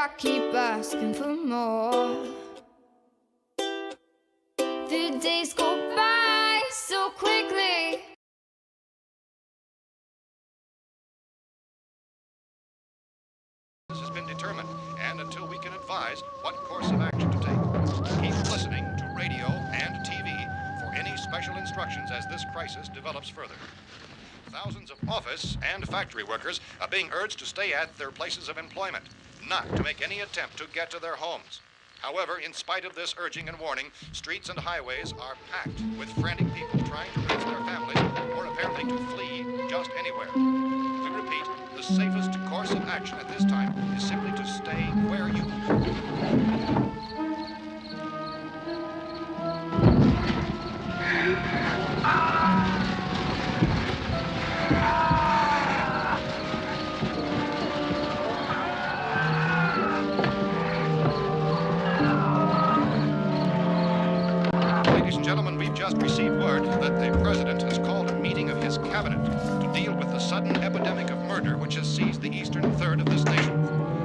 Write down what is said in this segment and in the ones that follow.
I keep asking for more. The days go by so quickly. This has been determined, and until we can advise what course of action to take, keep listening to radio and TV for any special instructions as this crisis develops further. Thousands of office and factory workers are being urged to stay at their places of employment, not to make any attempt to get to their homes. However, in spite of this urging and warning, streets and highways are packed with frantic people trying to reach their families or apparently to flee just anywhere. We repeat, the safest course of action at this time is simply to stay where you Ladies and gentlemen, we've just received word that the President has called a meeting of his cabinet to deal with the sudden epidemic of murder which has seized the eastern third of this nation.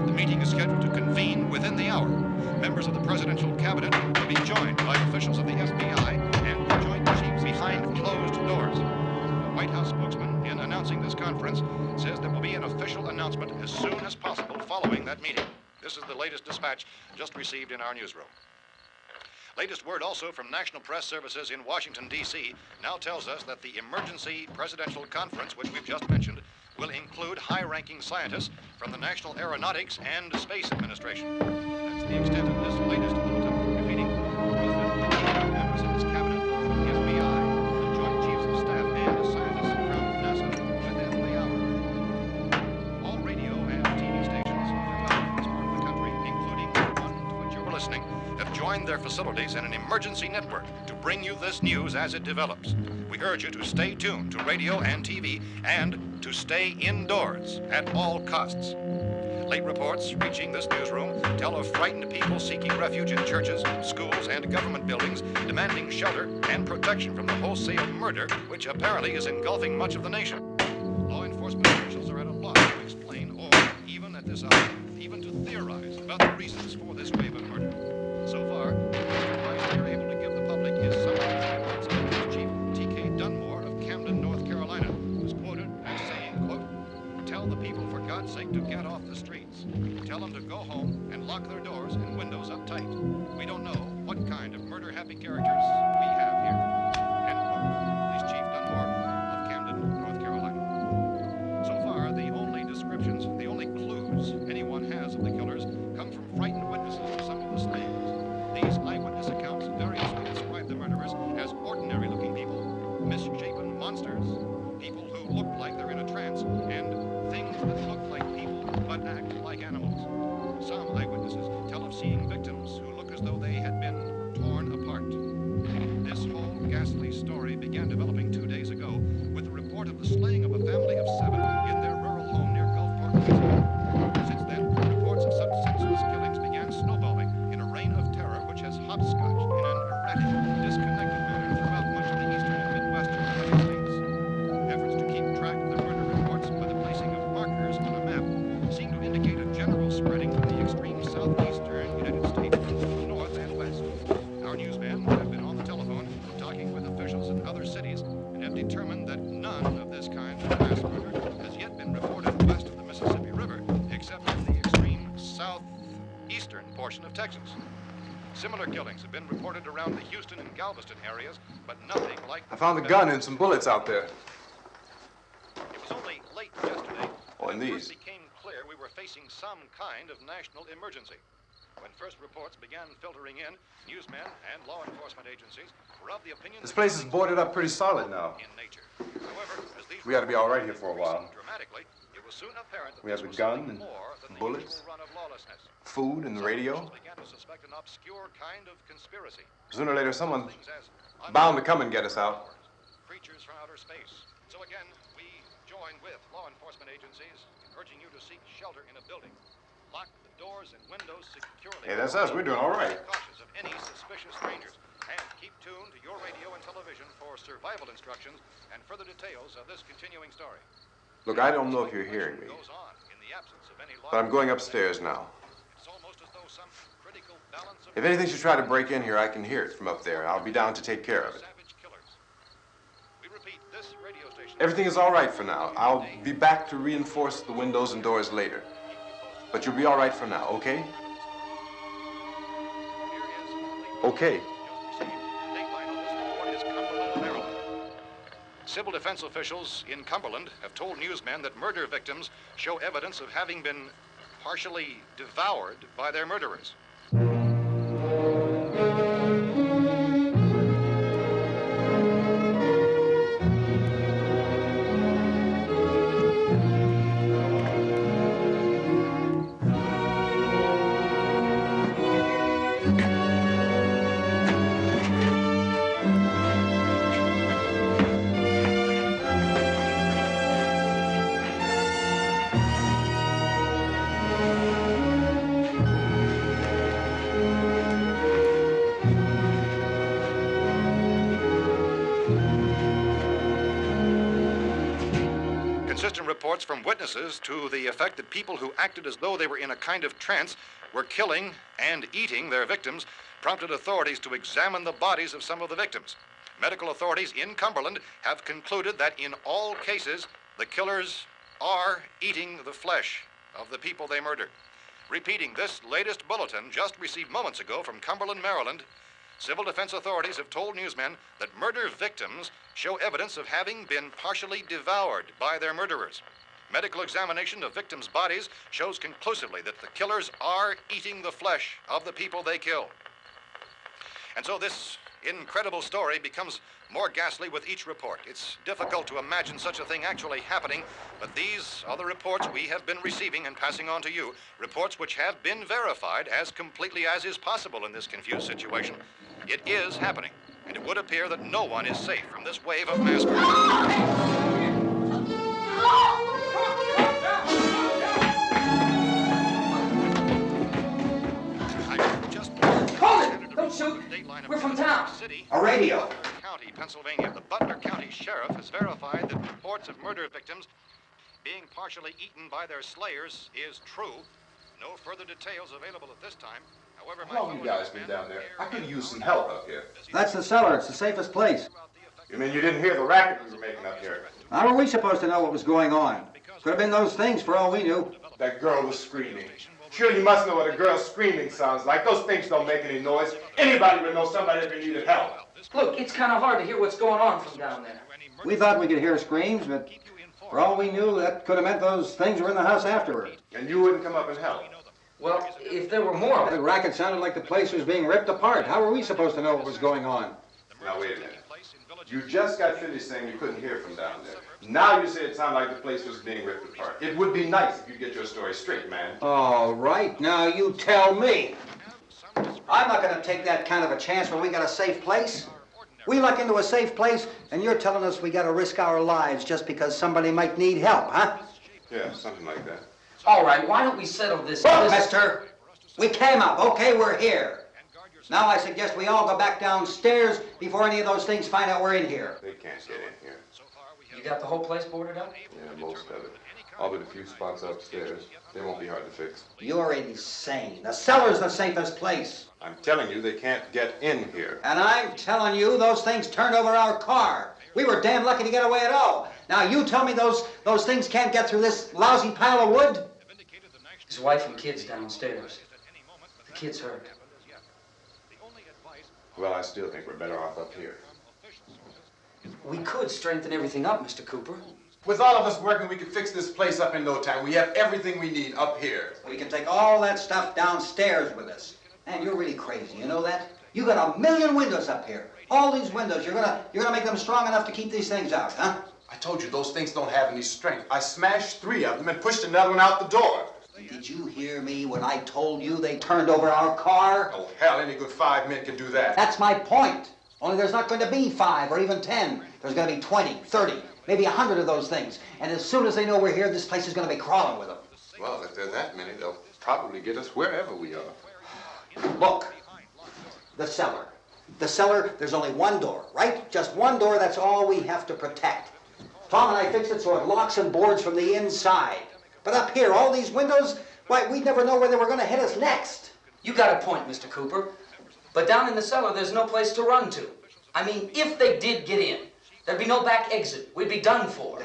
The meeting is scheduled to convene within the hour. Members of the presidential cabinet will be joined by officials of the FBI and the Joint Chiefs behind closed doors. The White House spokesman, in announcing this conference, says there will be an official announcement as soon as possible following that meeting. This is the latest dispatch just received in our newsroom. Latest word also from National Press Services in Washington, D.C. now tells us that the emergency presidential conference, which we've just mentioned, will include high-ranking scientists from the National Aeronautics and Space Administration. That's the extent of this latest bulletin, repeating the President, members of his cabinet, the FBI, the Joint Chiefs of Staff, and scientists from NASA within the hour. All radio and TV stations throughout this part of the country, including the one to which you're listening, have joined their facilities in an emergency network to bring you this news as it develops. We urge you to stay tuned to radio and TV and to stay indoors at all costs. Late reports reaching this newsroom tell of frightened people seeking refuge in churches, schools, and government buildings, demanding shelter and protection from the wholesale murder which apparently is engulfing much of the nation. Law enforcement officials are at a loss to explain or, even at this hour, even to theorize about the reasons for this wave of murder. So far, the advice we are able to give the public is some of Chief T.K. Dunmore of Camden, North Carolina, who's quoted as saying, quote, "Tell the people, for God's sake, to get off the streets. Tell them to go home and lock their doors and windows up tight. We don't know what kind of murder-happy characters we have here." End quote. This Chief Dunmore of Camden, North Carolina. So far, the only descriptions, the only clues anyone has of the killers come from frightened witnesses of some of the slayings. These eyewitness accounts variously describe the murderers as ordinary-looking people, misshapen monsters, people who look like they're in a trance, and things that look like people but act like animals. Some eyewitnesses tell of seeing victims who look as though they had been torn apart. This whole ghastly story began developing 2 days ago with the report of the slaying of a family of 7 in their rural home near Gulfport, Louisiana. Since then, reports of such senseless killings began snowballing in a reign of terror which has hopscotched in an erratic, disconnected manner throughout much of the eastern and midwestern United States. Efforts to keep track of the murder reports by the placing of markers on a map seem to indicate a general spreading from the extreme southeastern United States to the north and west. Our newsmen have been on the telephone talking with officials in other cities and have determined that none of this kind of mass murder has yet been reported west of the Mississippi River, except in the extreme southeastern portion of Texas. Similar killings have been reported around the Houston and Galveston areas, but nothing like... I found a gun and some bullets out there. It was only late yesterday Oh, and when it these. first became clear we were facing some kind of national emergency. When first reports began filtering in, newsmen and law enforcement agencies were of the opinion This that place is killings boarded were up pretty solid now. in nature. However, as these We ought to be all right here for a reports while. increased dramatically, it was soon apparent that We have this a was gun something and more than the bullets, usual run of lawlessness. food and the radio. Some officials began to suspect an obscure kind of conspiracy. Sooner or later, someone's Things as bound to come and get us out. creatures from outer space. So again, we join with law enforcement agencies in urging you to seek shelter in a building. Lock the doors and windows securely. Hey, that's us. We're doing all right. Be cautious of any suspicious strangers. And keep tuned to your radio and television for survival instructions and further details of this continuing story. Look, I don't know if you're hearing me, Goes on in the absence of any law but I'm going upstairs now. It's almost If anything should try to break in here, I can hear it from up there. I'll be down to take care of it. Everything is all right for now. I'll be back to reinforce the windows and doors later. But you'll be all right for now, okay? Okay. Civil defense officials in Cumberland have told newsmen that murder victims show evidence of having been partially devoured by their murderers. Consistent reports from witnesses to the effect that people who acted as though they were in a kind of trance were killing and eating their victims prompted authorities to examine the bodies of some of the victims. Medical authorities in Cumberland have concluded that in all cases, the killers are eating the flesh of the people they murdered. Repeating this latest bulletin just received moments ago from Cumberland, Maryland, civil defense authorities have told newsmen that murder victims show evidence of having been partially devoured by their murderers. Medical examination of victims' bodies shows conclusively that the killers are eating the flesh of the people they kill. And so this incredible story becomes more ghastly with each report. It's difficult to imagine such a thing actually happening, but these are the reports we have been receiving and passing on to you, reports which have been verified as completely as is possible in this confused situation. It is happening, and it would appear that no one is safe from this wave of mass murder. Don't shoot! We're from town. A radio. County, Pennsylvania. The Butler County Sheriff has verified that reports of murder victims being partially eaten by their slayers is true. No further details available at this time. However, How long you guys been down there? I could use some help up here. That's the cellar. It's the safest place. You mean you didn't hear the racket we were making up here? How are we supposed to know what was going on? Could have been those things for all we knew. That girl was screaming. Sure, you must know what a girl screaming sounds like. Those things don't make any noise. Anybody would know somebody ever needed help. Look, it's kind of hard to hear what's going on from down there. We thought we could hear screams, but for all we knew, that could have meant those things were in the house afterward. And you wouldn't come up and help? Well, if there were more of The them. racket sounded like the place was being ripped apart. How were we supposed to know what was going on? Now, wait a minute. You just got finished saying you couldn't hear from down there. Now you say it sounded like the place was being ripped apart. It would be nice if you get your story straight, man. All right, now you tell me. I'm not going to take that kind of a chance when we got a safe place. We luck into a safe place, and you're telling us we got to risk our lives just because somebody might need help, huh? Yeah, something like that. All right, why don't we settle this? Look, mister, we came up. Okay, we're here. Now I suggest we all go back downstairs before any of those things find out we're in here. They can't get in here. You got the whole place boarded up? Yeah, most of it. All but a few spots upstairs. They won't be hard to fix. You're insane. The cellar's the safest place. I'm telling you, they can't get in here. And I'm telling you, those things turned over our car. We were damn lucky to get away at all. Now you tell me those things can't get through this lousy pile of wood? His wife and kids downstairs. The kid's hurt. Well, I still think we're better off up here. We could strengthen everything up, Mr. Cooper. With all of us working, we could fix this place up in no time. We have everything we need up here. We can take all that stuff downstairs with us. Man, you're really crazy, you know that? You got 1,000,000 windows up here. All these windows, you're gonna make them strong enough to keep these things out, huh? I told you, those things don't have any strength. I smashed 3 of them and pushed another one out the door. Did you hear me when I told you they turned over our car? Oh, hell, any good 5 men can do that. That's my point. Only there's not going to be 5 or even 10. There's going to be 20, 30, maybe 100 of those things. And as soon as they know we're here, this place is going to be crawling with them. Well, if there are that many, they'll probably get us wherever we are. Look, the cellar. The cellar, there's only one door, right? Just one door, that's all we have to protect. Tom and I fixed it so it locks and boards from the inside. But up here, all these windows, why, we'd never know where they were going to hit us next. You got a point, Mr. Cooper. But down in the cellar, there's no place to run to. I mean, if they did get in, there'd be no back exit. We'd be done for.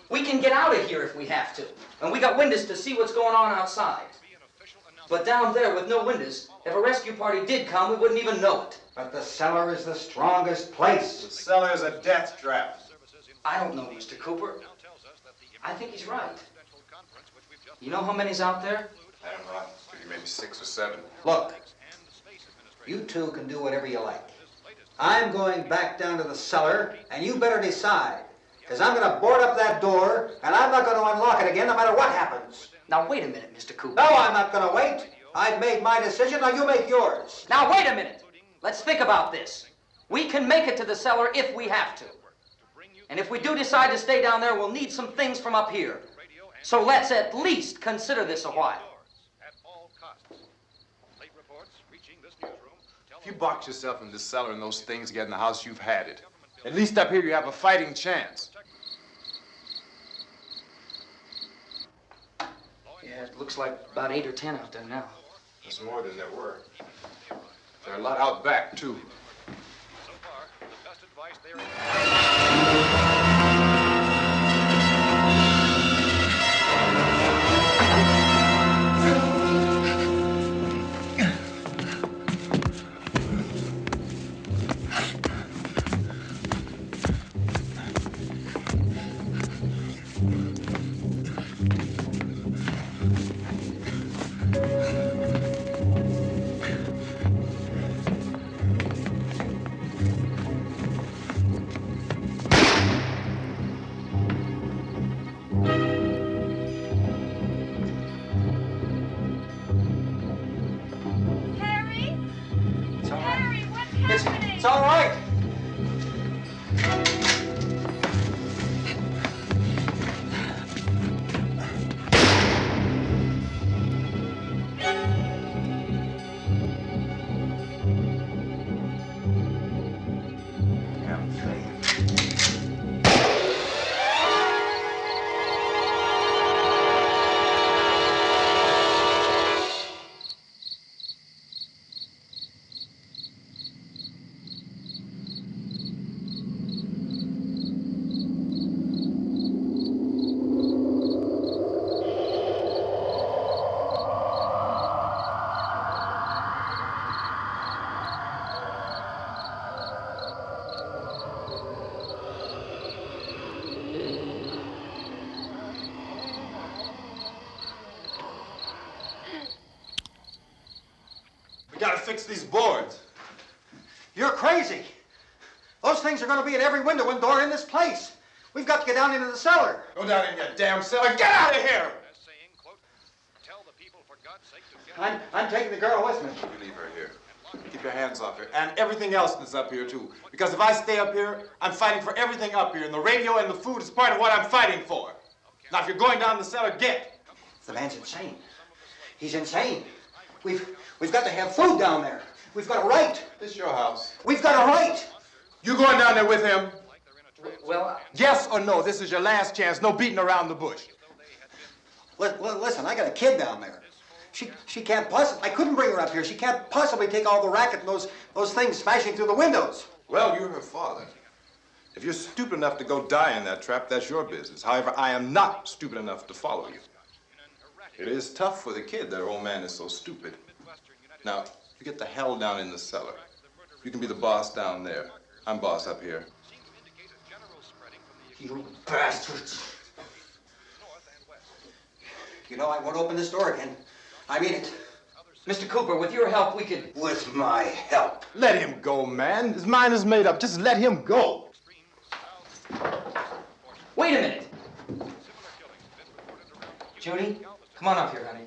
We can get out of here if we have to. And we got windows to see what's going on outside. But down there with no windows, if a rescue party did come, we wouldn't even know it. But the cellar is the strongest place. The cellar is a death trap. I don't know, Mr. Cooper. I think he's right. You know how many's out there? I don't know. Maybe 6 or 7. Look, you two can do whatever you like. I'm going back down to the cellar, and you better decide. Because I'm going to board up that door, and I'm not going to unlock it again no matter what happens. Now, wait a minute, Mr. Cooper. No, I'm not going to wait. I've made my decision, now you make yours. Now, wait a minute. Let's think about this. We can make it to the cellar if we have to. And if we do decide to stay down there, we'll need some things from up here. So let's at least consider this a while. If you box yourself in this cellar and those things get in the house, you've had it. At least up here you have a fighting chance. Yeah, it looks like about 8 or 10 out there now. There's more than there were. There are a lot out back, too. So far, the best advice there It's all right. We gotta fix these boards. You're crazy. Those things are going to be at every window and door in this place. We've got to get down into the cellar. Go down in your damn cellar. Get out of here! saying, quote, tell the people for God's sake to get I'm taking the girl with me. You leave her here. Keep your hands off her. And everything else that's up here, too. Because if I stay up here, I'm fighting for everything up here. And the radio and the food is part of what I'm fighting for. Now, if you're going down the cellar, get. The man's insane. He's insane. We've got to have food down there. We've got a right. This is your house. We've got a right. You going down there with him? Well, Yes or no? This is your last chance. No beating around the bush. Listen, I got a kid down there. She can't possibly, I couldn't bring her up here. She can't possibly take all the racket and those things smashing through the windows. Well, you're her father. If you're stupid enough to go die in that trap, that's your business. However, I am not stupid enough to follow you. It is tough for the kid that her old man is so stupid. Now, you get the hell down in the cellar. You can be the boss down there. I'm boss up here. You bastards. You know, I won't open this door again. I mean it. Mr. Cooper, with your help, we could... With my help. Let him go, man. His mind is made up. Just let him go. Wait a minute. Judy, come on up here, honey.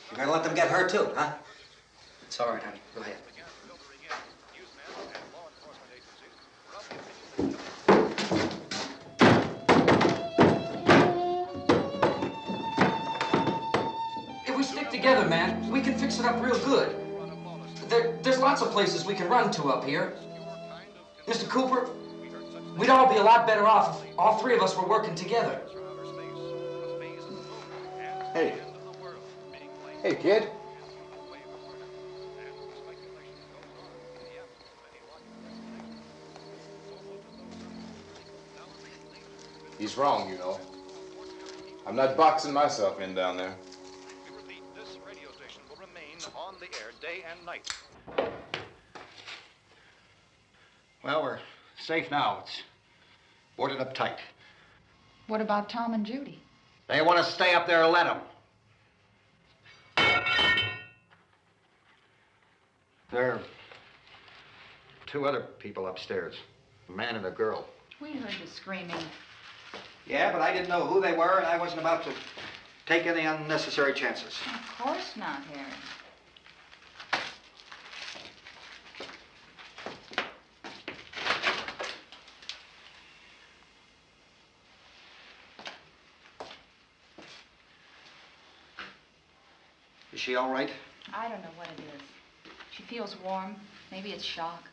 You're gonna let them get hurt too, huh? It's all right, honey. Go ahead. If we stick together, man, we can fix it up real good. There's lots of places we can run to up here. Mr. Cooper, we'd all be a lot better off if all three of us were working together. Hey. Hey, kid. He's wrong, you know. I'm not boxing myself in down there. We repeat, this radio station will remain on the air day and night. Well, we're safe now. It's boarded up tight. What about Tom and Judy? They want to stay up there, let them. There are two other people upstairs, a man and a girl. We heard the screaming. Yeah, but I didn't know who they were, and I wasn't about to take any unnecessary chances. Of course not, Harry. Is she all right? I don't know what it is. She feels warm. Maybe it's shock.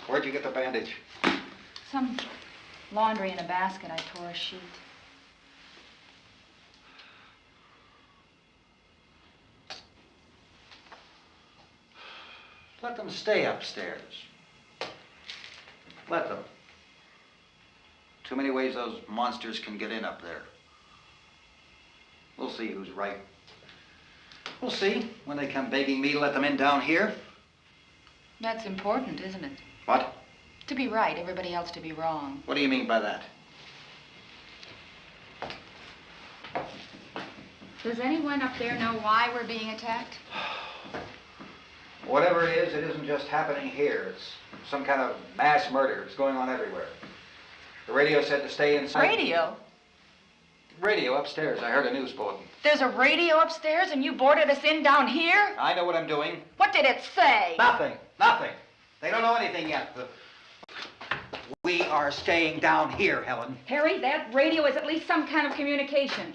Where'd you get the bandage? Some laundry in a basket. I tore a sheet. Let them stay upstairs. Let them. Too many ways those monsters can get in up there. We'll see who's right. We'll see when they come begging me to let them in down here. That's important, isn't it? What? To be right, everybody else to be wrong. What do you mean by that? Does anyone up there know why we're being attacked? Whatever it isn't just happening here. It's some kind of mass murder. It's going on everywhere. The radio said to stay inside. Radio? Radio upstairs. I heard a news bulletin. There's a radio upstairs and you boarded us in down here? I know what I'm doing. What did it say? Nothing. Nothing. They don't know anything yet. We are staying down here, Helen. Harry, that radio is at least some kind of communication.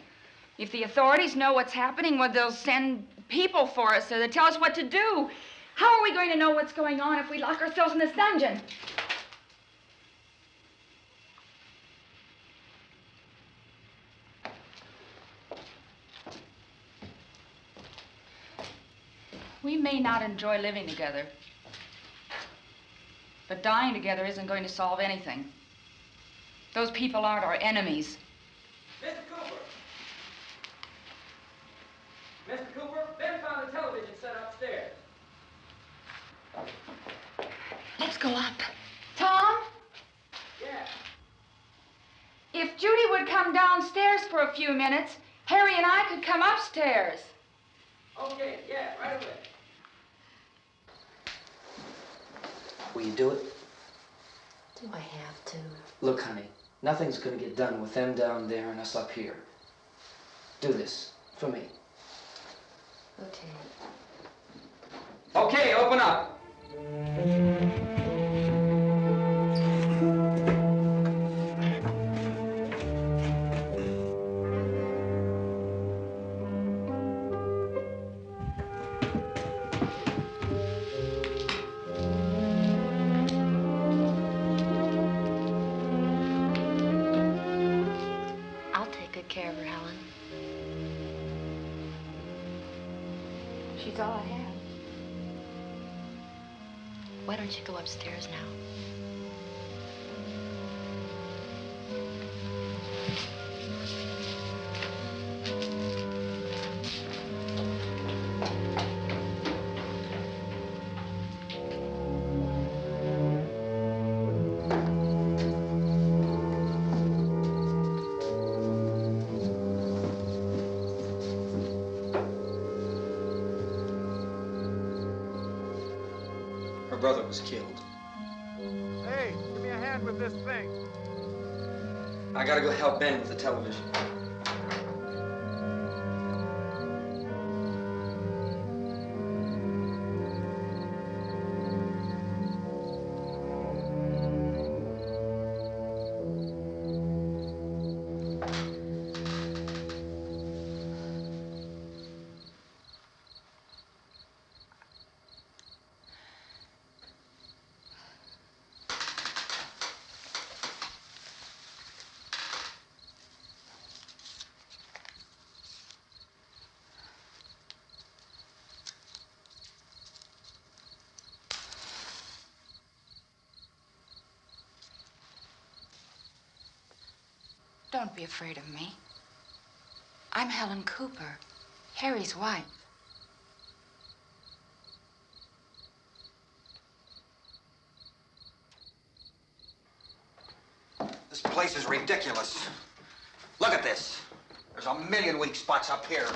If the authorities know what's happening, well, they'll send people for us, so they'll tell us what to do. How are we going to know what's going on if we lock ourselves in this dungeon? We may not enjoy living together, but dying together isn't going to solve anything. Those people aren't our enemies. Mr. Cooper! Mr. Cooper, Ben found a television set upstairs. Let's go up. Tom? Yeah. If Judy would come downstairs for a few minutes, Harry and I could come upstairs. Okay, yeah, right away. Will you do it? Do I have to? Look, honey, nothing's gonna get done with them down there and us up here. Do this, for me. Okay. Okay, open up. I'll take good care of her, Helen. She's all I have. Why don't you go upstairs now? Her brother was killed. Hey, give me a hand with this thing. I gotta go help Ben with the television. Don't be afraid of me. I'm Helen Cooper, Harry's wife. This place is ridiculous. Look at this. There's a million weak spots up here.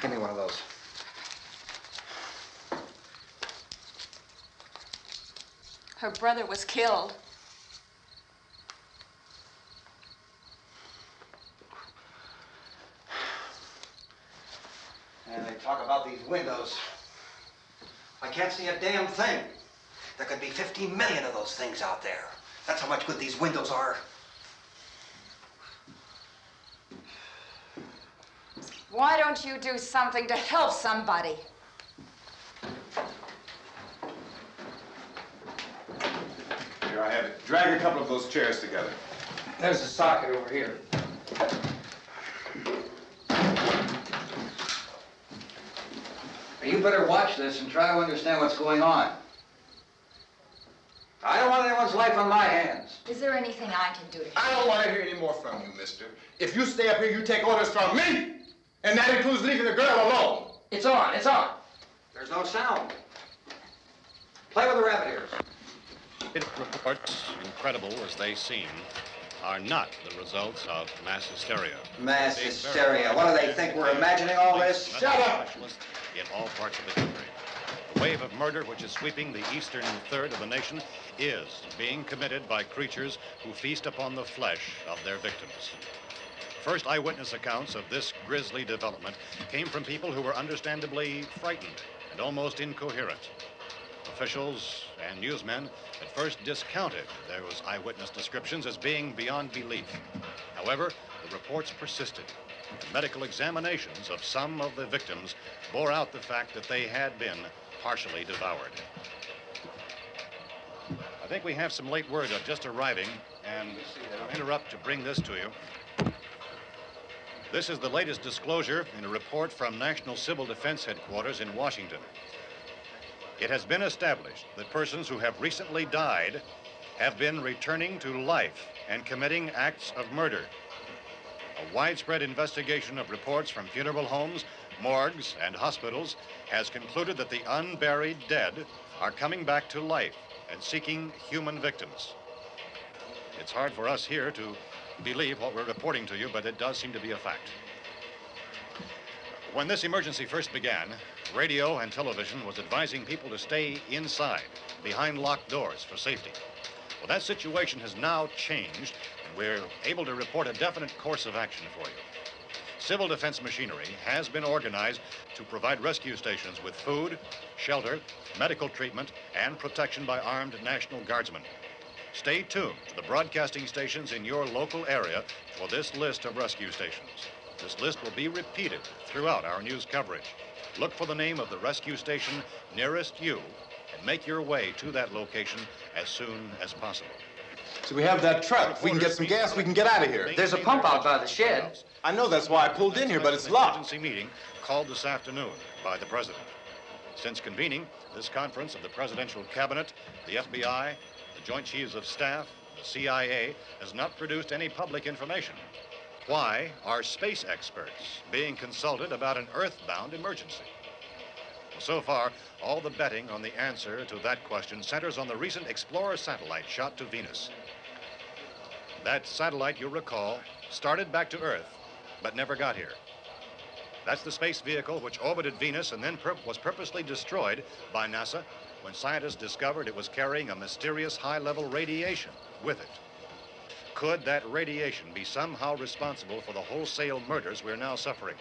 Give me one of those. Her brother was killed. And they talk about these windows. I can't see a damn thing. There could be 15 million of those things out there. That's how much good these windows are. Why don't you do something to help somebody? Here, I have it. Drag a couple of those chairs together. There's a socket over here. You better watch this and try to understand what's going on. I don't want anyone's life on my hands. Is there anything I can do to help? I don't want to hear any more from you, mister. If you stay up here, you take orders from me. And that includes leaving the girl alone. It's on, it's on. There's no sound. Play with the rabbit ears. Reports, incredible as they seem, are not the results of mass hysteria. Mass hysteria. What do they think? We're imagining all this? Shut up! In all parts of the country. The wave of murder which is sweeping the eastern third of the nation is being committed by creatures who feast upon the flesh of their victims. First eyewitness accounts of this grisly development came from people who were understandably frightened and almost incoherent. Officials and newsmen at first discounted those eyewitness descriptions as being beyond belief. However, the reports persisted. The medical examinations of some of the victims bore out the fact that they had been partially devoured. I think we have some late word just arriving, and I'll interrupt to bring this to you. This is the latest disclosure in a report from National Civil Defense Headquarters in Washington. It has been established that persons who have recently died have been returning to life and committing acts of murder. A widespread investigation of reports from funeral homes, morgues, and hospitals has concluded that the unburied dead are coming back to life and seeking human victims. It's hard for us here to believe what we're reporting to you, but it does seem to be a fact. When this emergency first began, radio and television was advising people to stay inside, behind locked doors for safety. Well, that situation has now changed, and we're able to report a definite course of action for you. Civil defense machinery has been organized to provide rescue stations with food, shelter, medical treatment, and protection by armed National Guardsmen. Stay tuned to the broadcasting stations in your local area for this list of rescue stations. This list will be repeated throughout our news coverage. Look for the name of the rescue station nearest you and make your way to that location as soon as possible. So we have that truck. If we can get some gas, we can get out of here. There's a pump out by the shed. I know, that's why I pulled in here, but it's locked. Emergency meeting called this afternoon by the president. Since convening this conference of the presidential cabinet, the FBI, the Joint Chiefs of Staff, the CIA has not produced any public information. Why are space experts being consulted about an earthbound emergency? Well, so far, all the betting on the answer to that question centers on the recent Explorer satellite shot to Venus. That satellite, you'll recall, started back to Earth, but never got here. That's the space vehicle which orbited Venus and then was purposely destroyed by NASA when scientists discovered it was carrying a mysterious high-level radiation with it. Could that radiation be somehow responsible for the wholesale murders we're now suffering?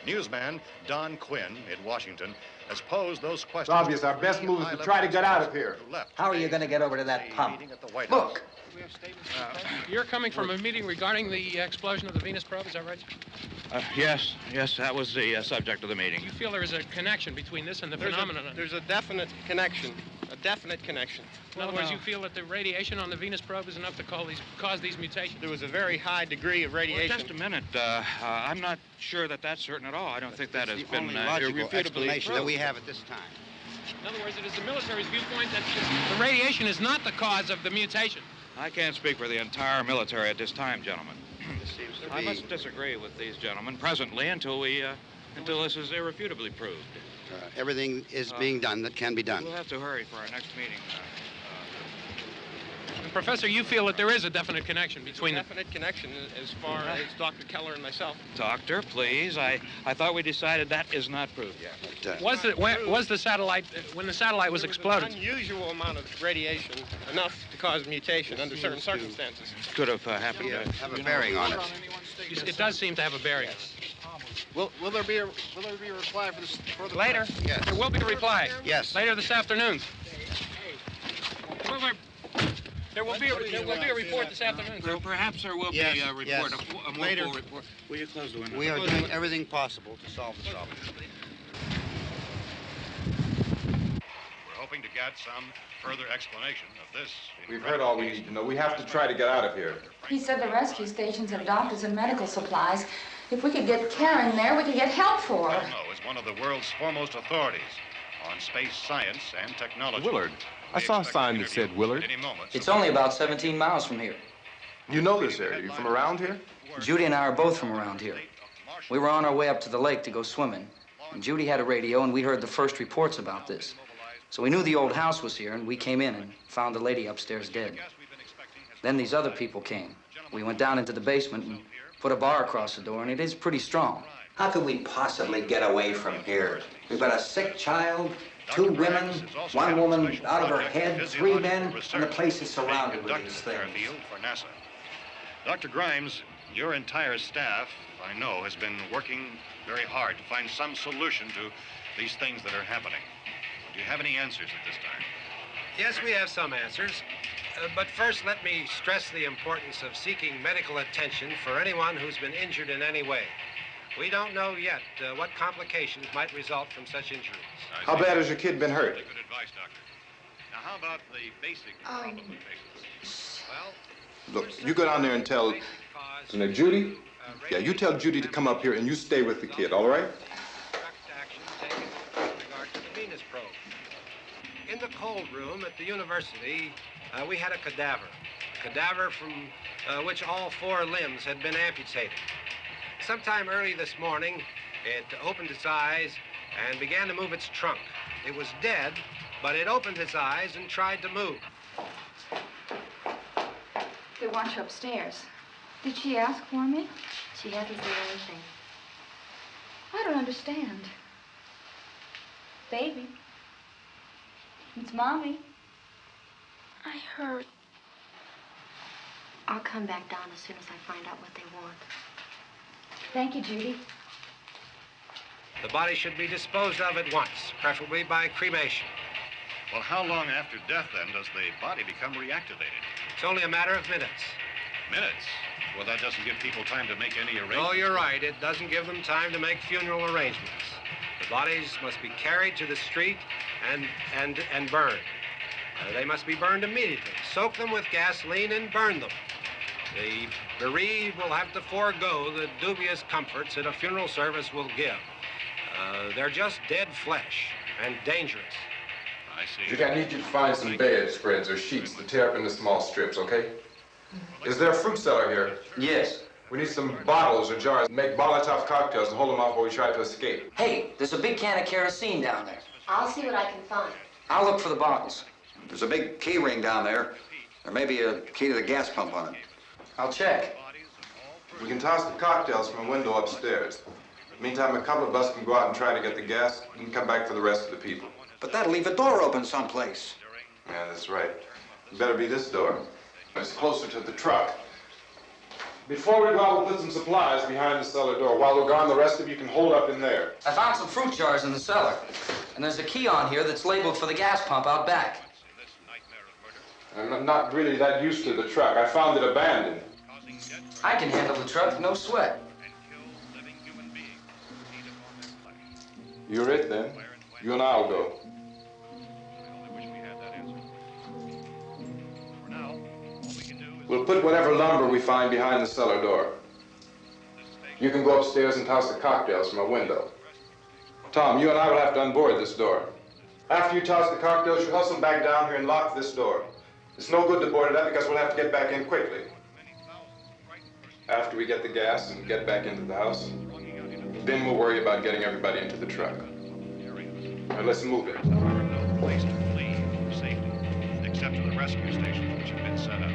Newsman Don Quinn in Washington has posed those questions. It's obvious our best move is to try to get out of here. How are you going to get over to that pump? Look. You're coming from a meeting regarding the explosion of the Venus probe, is that right? Yes, that was the subject of the meeting. You feel there is a connection between this and the phenomenon? There's a definite connection. In other words, you feel that the radiation on the Venus probe is enough to cause these mutations? There was a very high degree of radiation. Well, just a minute. I'm not sure that that's certain at all. I don't think that has been logical explanation proved. that we have at this time. In other words, it is the military's viewpoint that the radiation is not the cause of the mutation. I can't speak for the entire military at this time, gentlemen. This seems to I be... must disagree with these gentlemen presently until this is irrefutably proved. everything is being done that can be done. We'll have to hurry for our next meeting. Professor, you feel that there is a definite connection between Definite connection as far as Dr. Keller and myself. Doctor, please. I thought we decided that is not proved yet. But, was the satellite when the satellite was exploded? An unusual amount of radiation, enough to cause mutation under certain circumstances. Could have happened. Have a bearing on it. It does seem to have a bearing. Will there be a reply for the Later? Yes. There will be a reply. Yes. Later this afternoon. There will be a report this afternoon. Perhaps there will be a report, yes. a more Later. full report. Will you close the window? We are doing everything possible to solve the problem. We're hoping to get some further explanation of this. We've heard all we need to know. We have to try to get out of here. He said the rescue stations have doctors and medical supplies. If we could get care in there, we could get help for her. Elmo is one of the world's foremost authorities on space science and technology. Willard. I saw a sign that said Willard. It's only about 17 miles from here. You know this area. You from around here? Judy and I are both from around here. We were on our way up to the lake to go swimming, and Judy had a radio, and we heard the first reports about this. So we knew the old house was here, and we came in and found the lady upstairs dead. Then these other people came. We went down into the basement and put a bar across the door, and it is pretty strong. How could we possibly get away from here? We've got a sick child, 2 women, 1 woman out of her head, 3 men, and the place is surrounded with these things. For NASA. Dr. Grimes, your entire staff, I know, has been working very hard to find some solution to these things that are happening. Do you have any answers at this time? Yes, we have some answers. But first, let me stress the importance of seeking medical attention for anyone who's been injured in any way. We don't know yet what complications might result from such injuries. How bad has your kid been hurt? Good advice, Doctor. Now, how about the basic problem of patients? Well, Look, you go down there and tell Judy. Yeah, you tell Judy to come up here and you stay with the kid, all right? direct action taken with regard to the Venus probe. In the cold room at the university, we had a cadaver from which all 4 limbs had been amputated. Sometime early this morning, it opened its eyes and began to move its trunk. It was dead, but it opened its eyes and tried to move. They want you upstairs. Did she ask for me? She hasn't said anything. I don't understand. Baby. It's Mommy. I heard. I'll come back down as soon as I find out what they want. Thank you, Judy. The body should be disposed of at once, preferably by cremation. Well, how long after death, then, does the body become reactivated? It's only a matter of minutes. Minutes? Well, that doesn't give people time to make any arrangements. Oh, you're right. It doesn't give them time to make funeral arrangements. The bodies must be carried to the street and burned. They must be burned immediately. Soak them with gasoline and burn them. The bereaved will have to forego the dubious comforts that a funeral service will give. They're just dead flesh and dangerous. I see. Judy, I need you to find some bedspreads or sheets to tear up into small strips, okay? Is there a fruit cellar here? Yes. We need some bottles or jars. Make Molotov cocktails and hold them out while we try to escape. Hey, there's a big can of kerosene down there. I'll see what I can find. I'll look for the bottles. There's a big key ring down there. There may be a key to the gas pump on it. I'll check. We can toss the cocktails from a window upstairs. Meantime, a couple of us can go out and try to get the gas and come back for the rest of the people. But that'll leave a door open someplace. Yeah, that's right. It better be this door. It's closer to the truck. Before we go out, we'll put some supplies behind the cellar door. While we're gone, the rest of you can hold up in there. I found some fruit jars in the cellar. And there's a key on here that's labeled for the gas pump out back. I'm not really that used to the truck. I found it abandoned. I can handle the truck, no sweat. You're it, then. You and I'll go. We'll put whatever lumber we find behind the cellar door. You can go upstairs and toss the cocktails from a window. Tom, you and I will have to unboard this door. After you toss the cocktails, you hustle back down here and lock this door. It's no good to board it up because we'll have to get back in quickly. After we get the gas and get back into the house, then we'll worry about getting everybody into the truck. Now let's move it. No place to flee for safety, except to the rescue stations which have been set up.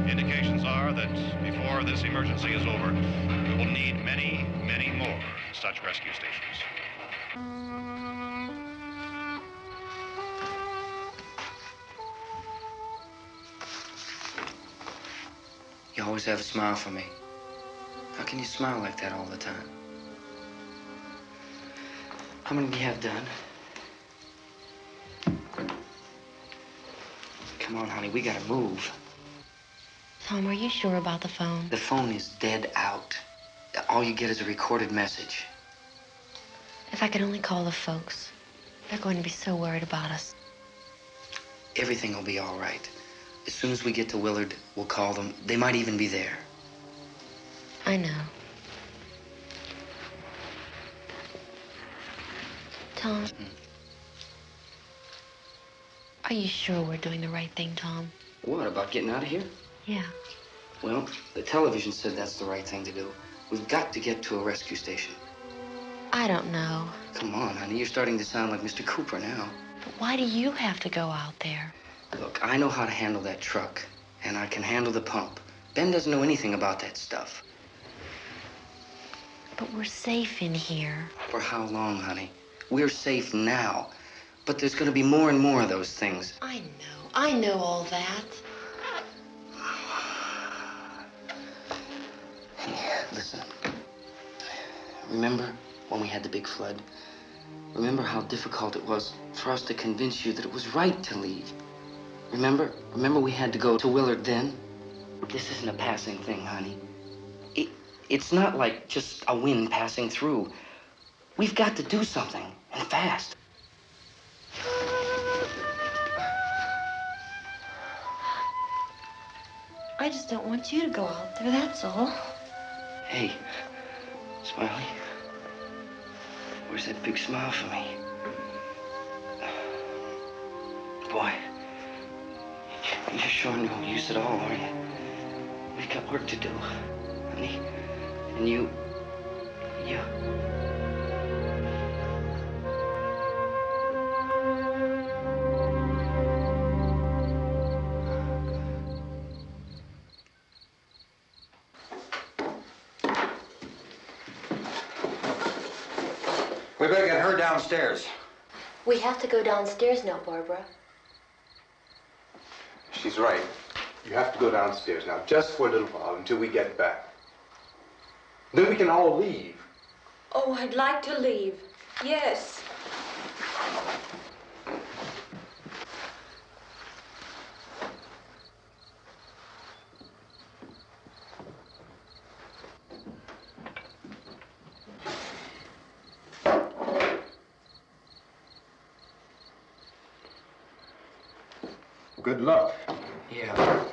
Indications are that before this emergency is over, we will need many, many more such rescue stations. You always have a smile for me. How can you smile like that all the time? How many do you have done? Come on, honey, we gotta move. Tom, are you sure about the phone? The phone is dead out. All you get is a recorded message. If I could only call the folks. They're going to be so worried about us. Everything will be all right. As soon as we get to Willard, we'll call them. They might even be there. I know. Tom, are you sure we're doing the right thing, Tom? What, about getting out of here? Yeah. Well, the television said that's the right thing to do. We've got to get to a rescue station. I don't know. Come on, honey, you're starting to sound like Mr. Cooper now. But why do you have to go out there? Look, I know how to handle that truck, and I can handle the pump. Ben doesn't know anything about that stuff. But we're safe in here. For how long, honey? We're safe now. But there's gonna be more and more of those things. I know all that. Hey, listen. Remember when we had the big flood? Remember how difficult it was for us to convince you that it was right to leave? Remember we had to go to Willard then? This isn't a passing thing, honey. It's not like just a wind passing through. We've got to do something, and fast. I just don't want you to go out there, that's all. Hey, Smiley. Where's that big smile for me? Boy, you're sure no use at all, are you? We've got work to do, honey. And you... We better get her downstairs. We have to go downstairs now, Barbara. She's right. You have to go downstairs now, just for a little while, until we get back. Then we can all leave. Oh, I'd like to leave. Yes. Good luck. Yeah.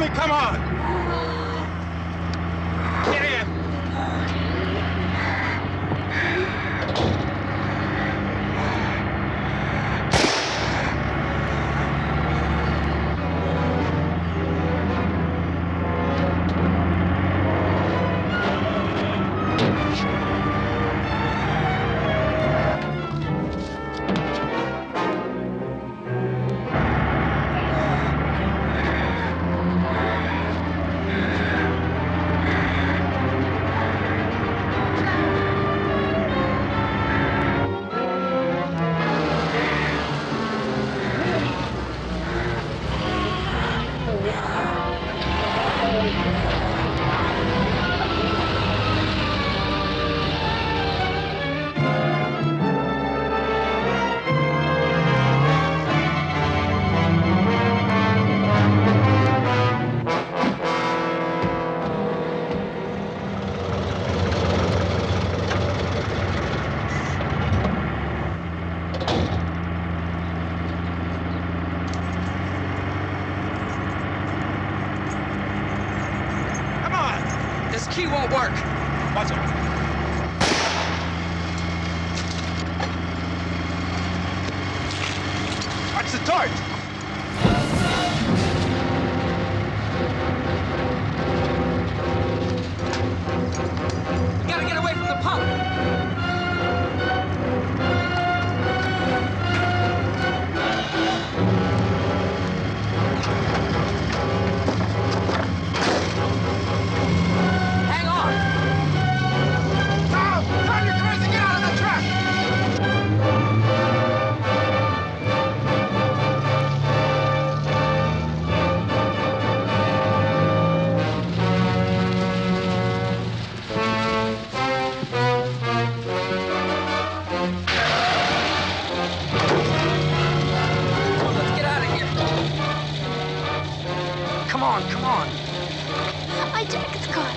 Tommy, come on! Get in! Key won't work. Watch out. Watch the torch. We gotta get away from the pump. Come on, come on. My jacket's caught.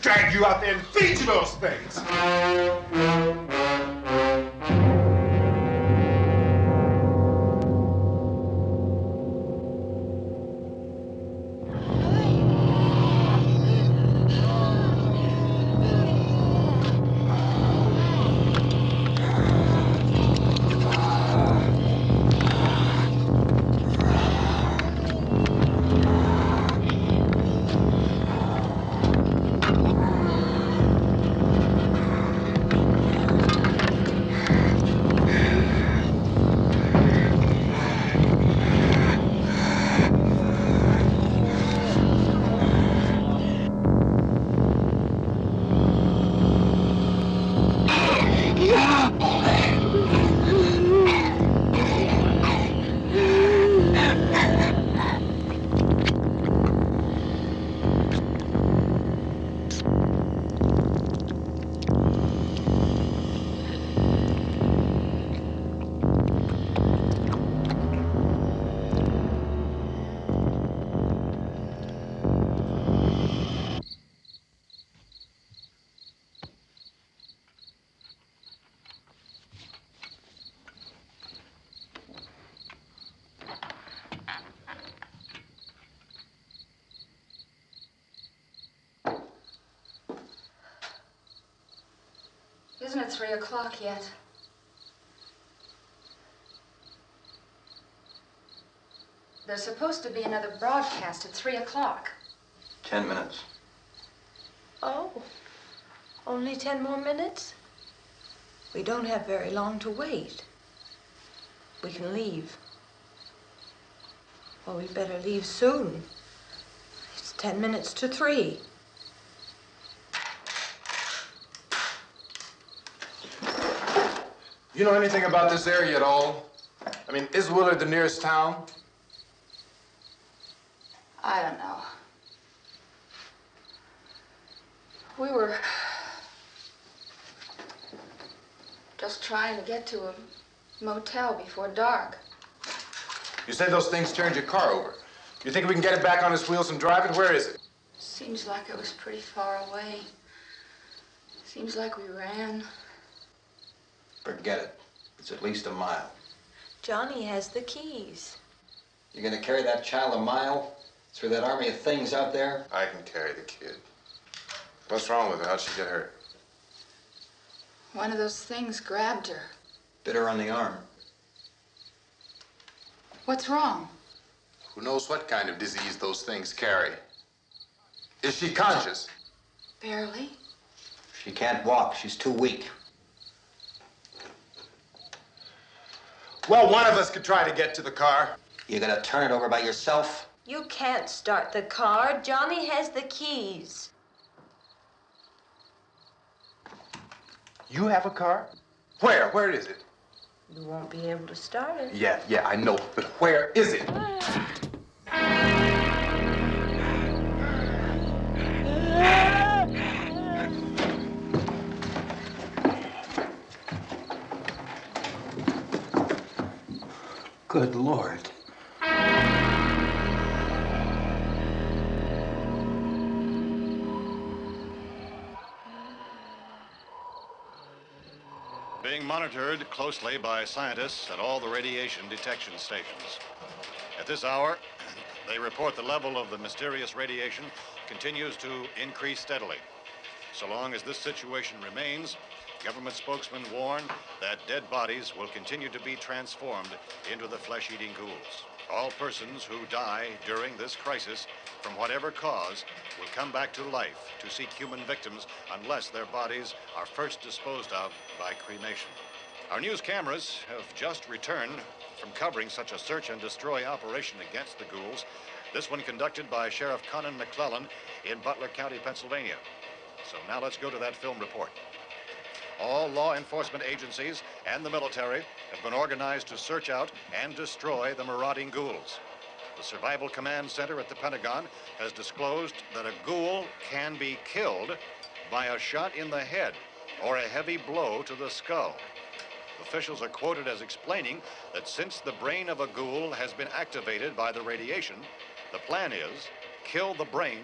Drag you out there and feed you those things. Isn't it 3 o'clock yet? There's supposed to be another broadcast at 3 o'clock. 10 minutes. Oh, only 10 more minutes? We don't have very long to wait. We can leave. Well, we'd better leave soon. It's 10 minutes to 3. You know anything about this area at all? I mean, is Willard the nearest town? I don't know. We were just trying to get to a motel before dark. You say those things turned your car over. You think we can get it back on its wheels and drive it? Where is it? Seems like it was pretty far away. Seems like we ran. Forget it. It's at least a mile. Johnny has the keys. You're gonna carry that child a mile through that army of things out there? I can carry the kid. What's wrong with her? How'd she get hurt? One of those things grabbed her. Bit her on the arm. What's wrong? Who knows what kind of disease those things carry? Is she conscious? Barely. She can't walk. She's too weak. Well, one of us could try to get to the car. You gonna turn it over by yourself? You can't start the car. Johnny has the keys. You have a car? Where? Where is it? You won't be able to start it. Yeah, I know. But where is it? Good Lord. Being monitored closely by scientists at all the radiation detection stations. At this hour, they report the level of the mysterious radiation continues to increase steadily. So long as this situation remains, government spokesmen warn that dead bodies will continue to be transformed into the flesh-eating ghouls. All persons who die during this crisis, from whatever cause, will come back to life to seek human victims unless their bodies are first disposed of by cremation. Our news cameras have just returned from covering such a search and destroy operation against the ghouls, this one conducted by Sheriff Conan McClellan in Butler County, Pennsylvania. So now let's go to that film report. All law enforcement agencies and the military have been organized to search out and destroy the marauding ghouls. The Survival Command Center at the Pentagon has disclosed that a ghoul can be killed by a shot in the head or a heavy blow to the skull. Officials are quoted as explaining that since the brain of a ghoul has been activated by the radiation, the plan is kill the brain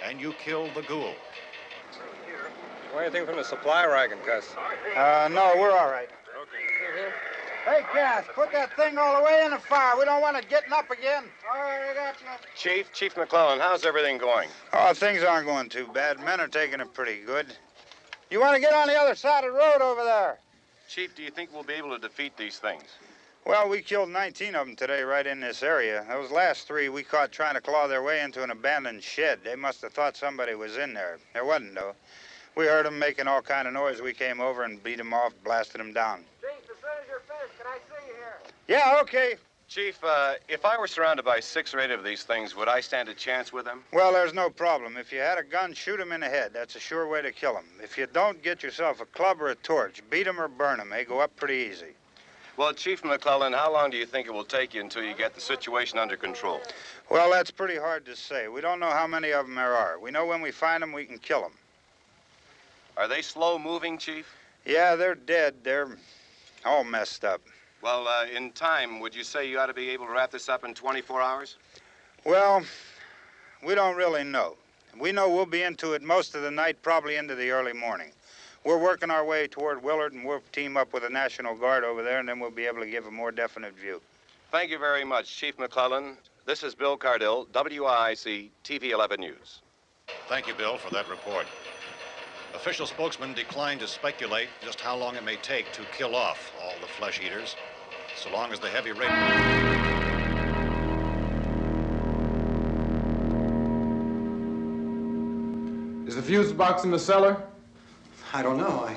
and you kill the ghoul. Want anything from the supply wagon, Cuss? No, we're all right. Hey, Cass, put that thing all the way in the fire. We don't want it getting up again. All right, I got you. Chief McClellan, how's everything going? Oh, things aren't going too bad. Men are taking it pretty good. You want to get on the other side of the road over there? Chief, do you think we'll be able to defeat these things? Well, we killed 19 of them today right in this area. Those last 3 we caught trying to claw their way into an abandoned shed. They must have thought somebody was in there. There wasn't, though. We heard them making all kind of noise. We came over and beat them off, blasted them down. Chief, as soon as you're finished, can I see you here? Yeah, okay. Chief, if I were surrounded by 6 or 8 of these things, would I stand a chance with them? Well, there's no problem. If you had a gun, shoot them in the head. That's a sure way to kill them. If you don't, get yourself a club or a torch. Beat them or burn them. They go up pretty easy. Well, Chief McClellan, how long do you think it will take you until you get the situation under control? Well, that's pretty hard to say. We don't know how many of them there are. We know when we find them, we can kill them. Are they slow-moving, Chief? Yeah, they're dead. They're all messed up. Well, in time, would you say you ought to be able to wrap this up in 24 hours? Well, we don't really know. We know we'll be into it most of the night, probably into the early morning. We're working our way toward Willard, and we'll team up with the National Guard over there, and then we'll be able to give a more definite view. Thank you very much, Chief McClellan. This is Bill Cardill, WIC TV 11 News. Thank you, Bill, for that report. Official spokesman declined to speculate just how long it may take to kill off all the flesh eaters, so long as the heavy rain... Is the fuse box in the cellar? I don't know.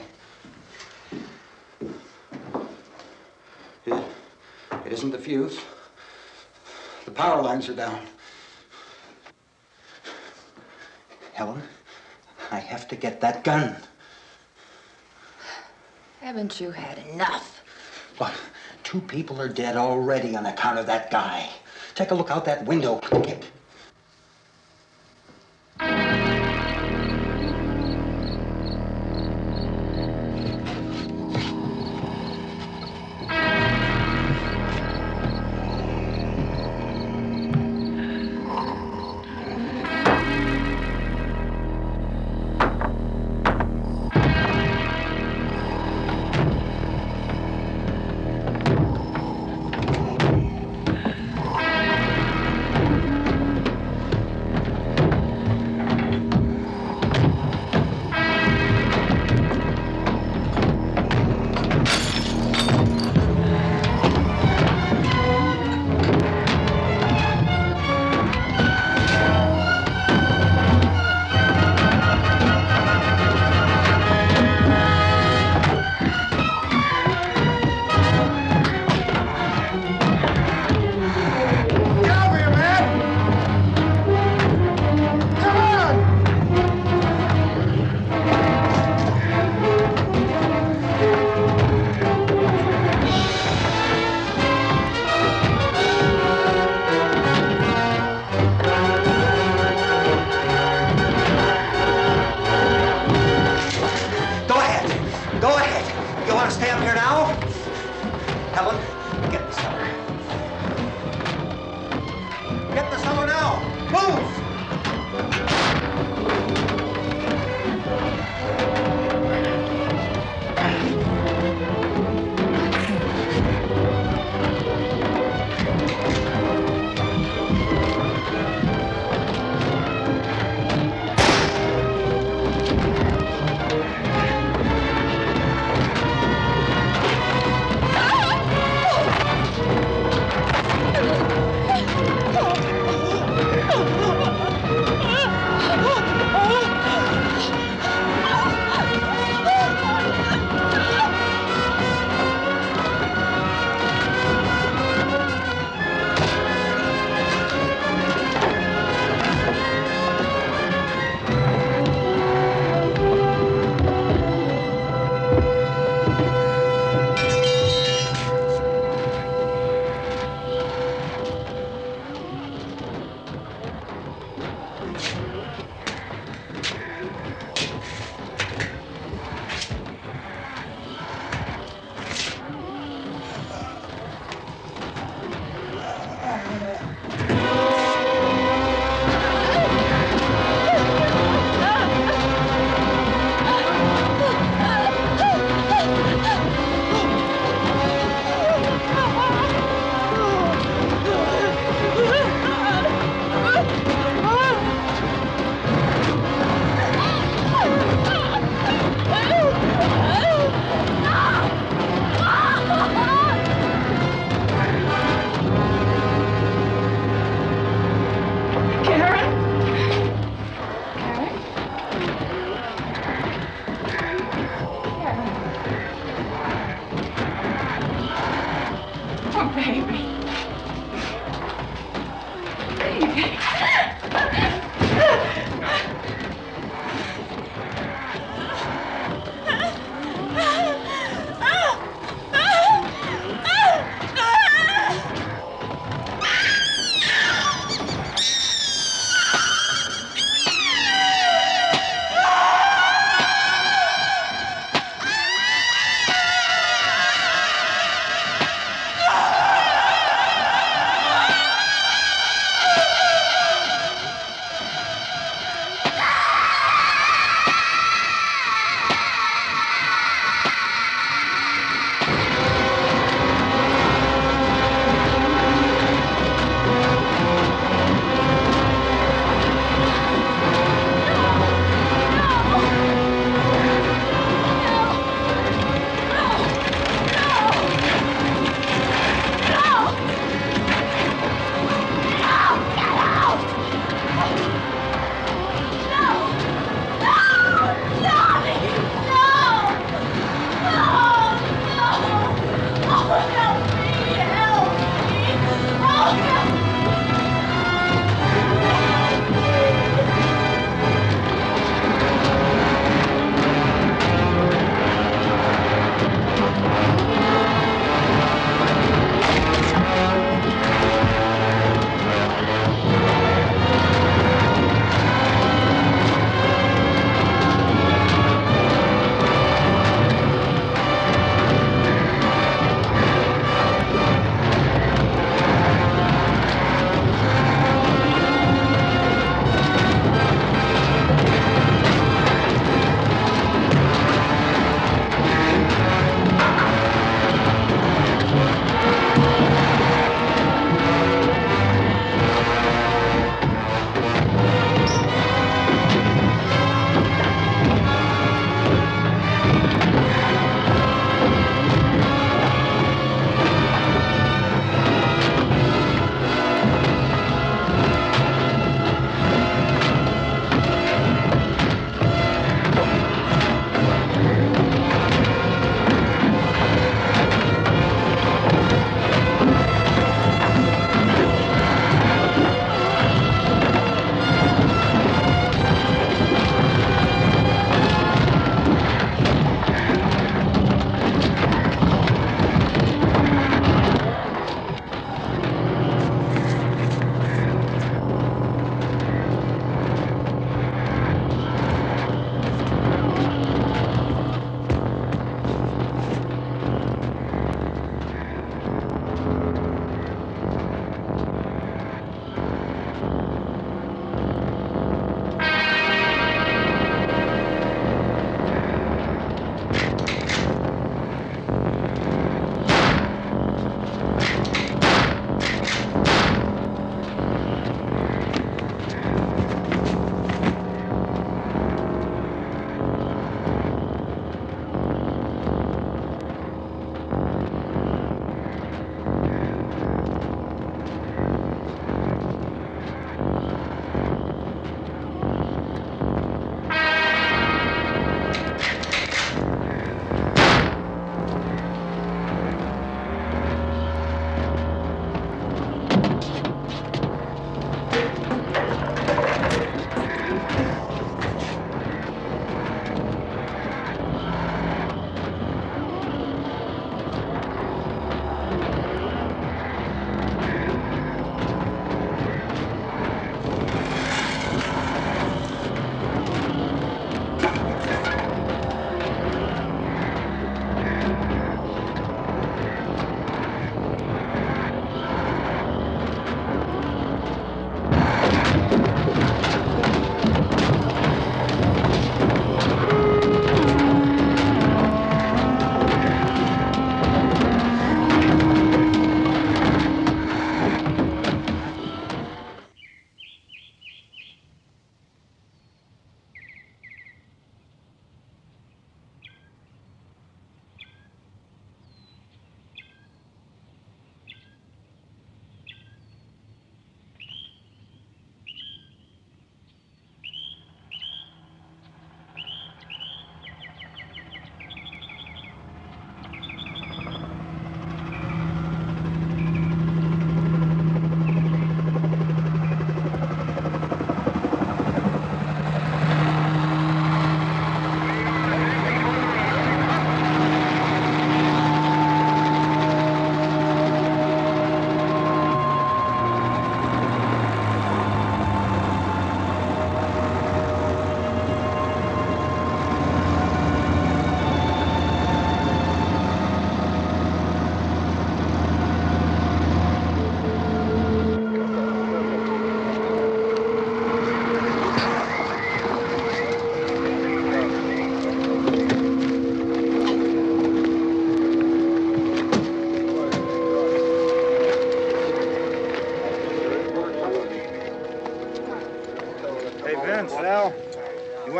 It isn't the fuse. The power lines are down. Helen, I have to get that gun. Haven't you had enough? What? 2 people are dead already on account of that guy. Take a look out that window.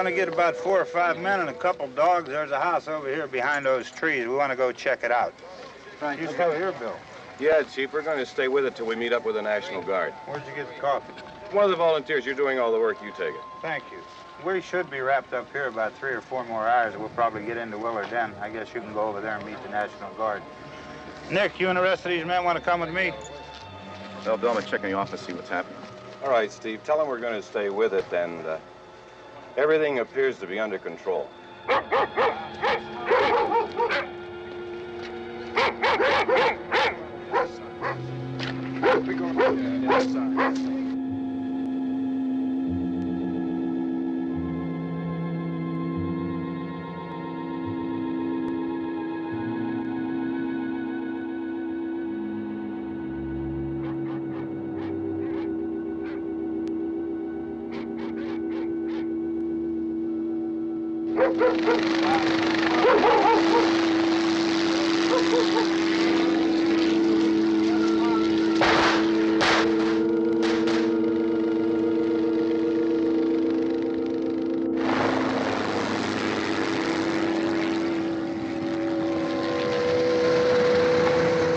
want to get about 4 or 5 men and a couple dogs. There's a house over here behind those trees. We want to go check it out. Right. You still here, Bill? Yeah, Chief, we're going to stay with it till we meet up with the National Guard. Where'd you get the coffee? One of the volunteers. You're doing all the work. You take it. Thank you. We should be wrapped up here about 3 or 4 more hours. We'll probably get into Willard then. I guess you can go over there and meet the National Guard. Nick, you and the rest of these men want to come with me? Well, Bill, I'm going to check in the office, see what's happening. All right, Steve. Tell them we're going to stay with it, and everything appears to be under control.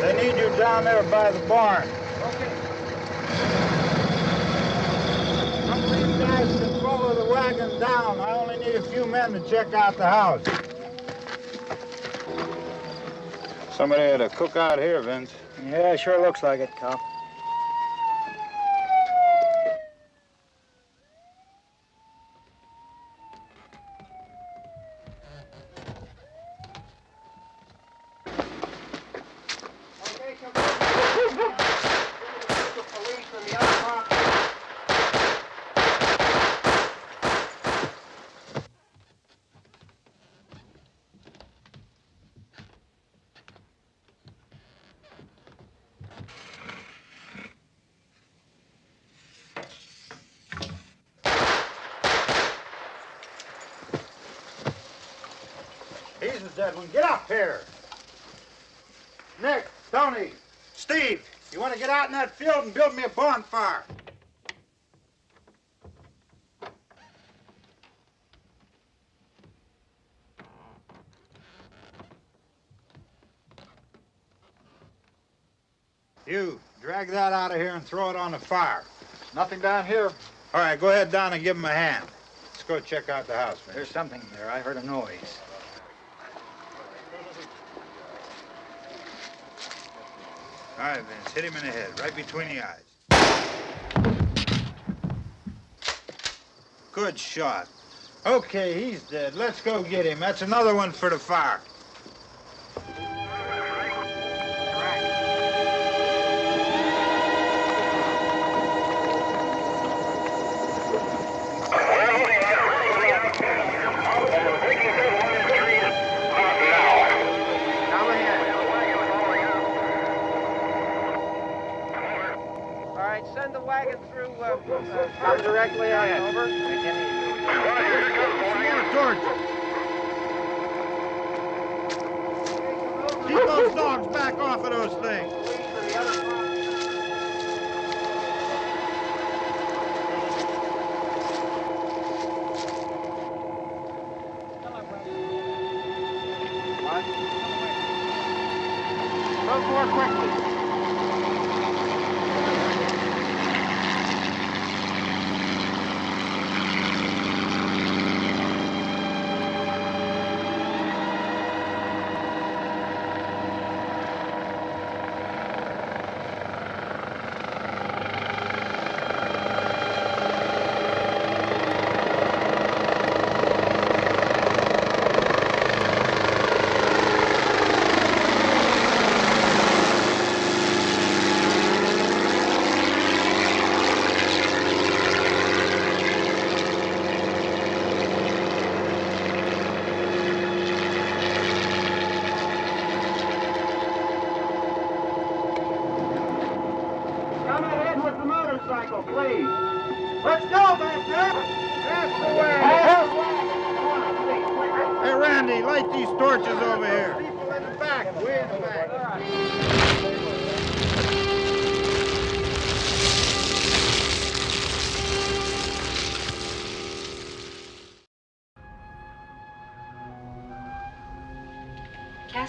They need you down there by the barn. Some of these guys can follow the wagon down. I only need a few men to check out the house. Somebody had a cookout here, Vince. Yeah, sure looks like it, Cop. He's the dead one. Get up here. Nick, Tony, Steve, you want to get out in that field and build me a bonfire? You, drag that out of here and throw it on the fire. Nothing down here. All right, go ahead down and give him a hand. Let's go check out the house, man. There's something there. I heard a noise. All right, Vince, hit him in the head, right between the eyes. Good shot. Okay, he's dead. Let's go get him. That's another one for the fire. All right, send the wagon through. Come directly on over. More torches. Keep those dogs back off of those things. Move more quickly. Come ahead with the motorcycle, please. Let's go back there. That's the way. Hey, Randy, light these torches over here. People in the back, way in the back.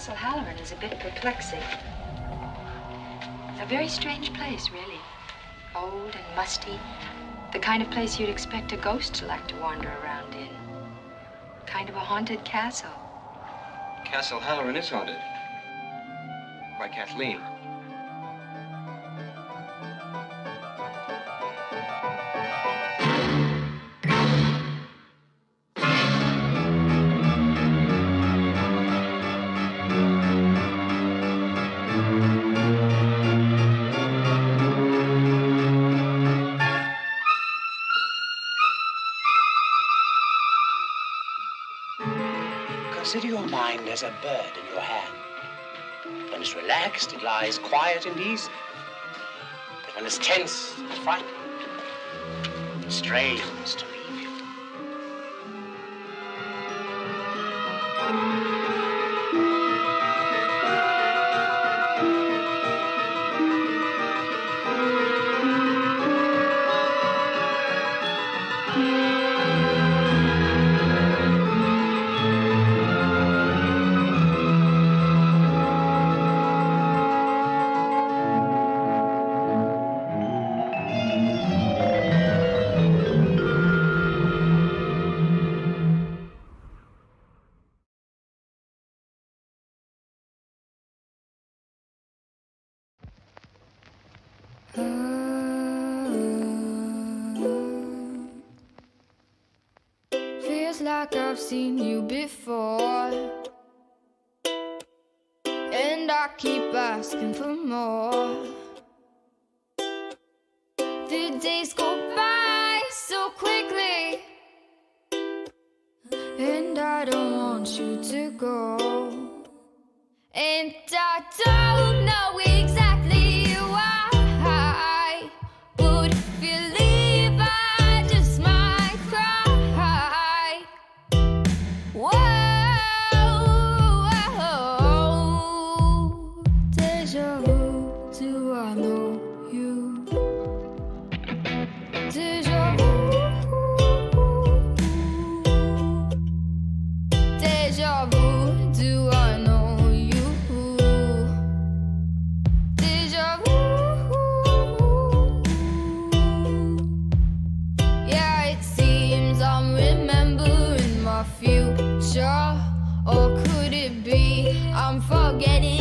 Castle Halloran is a bit perplexing. A very strange place, really. Old and musty. The kind of place you'd expect a ghost to like to wander around in. Kind of a haunted castle. Castle Halloran is haunted. By Kathleen. Consider your mind as a bird in your hand. When it's relaxed, it lies quiet and easy. But when it's tense and frightened, it strains to leave you. Feels like I've seen you before, and I keep asking for more. The days go by so quickly, and I don't want you to go. And I don't know exactly why, but if you leave, I just might cry. Whoa, deja vu, do I know you? Deja vu, deja vu, do I know you? Deja vu, yeah, it seems I'm remembering my future. Or could it be I'm forgetting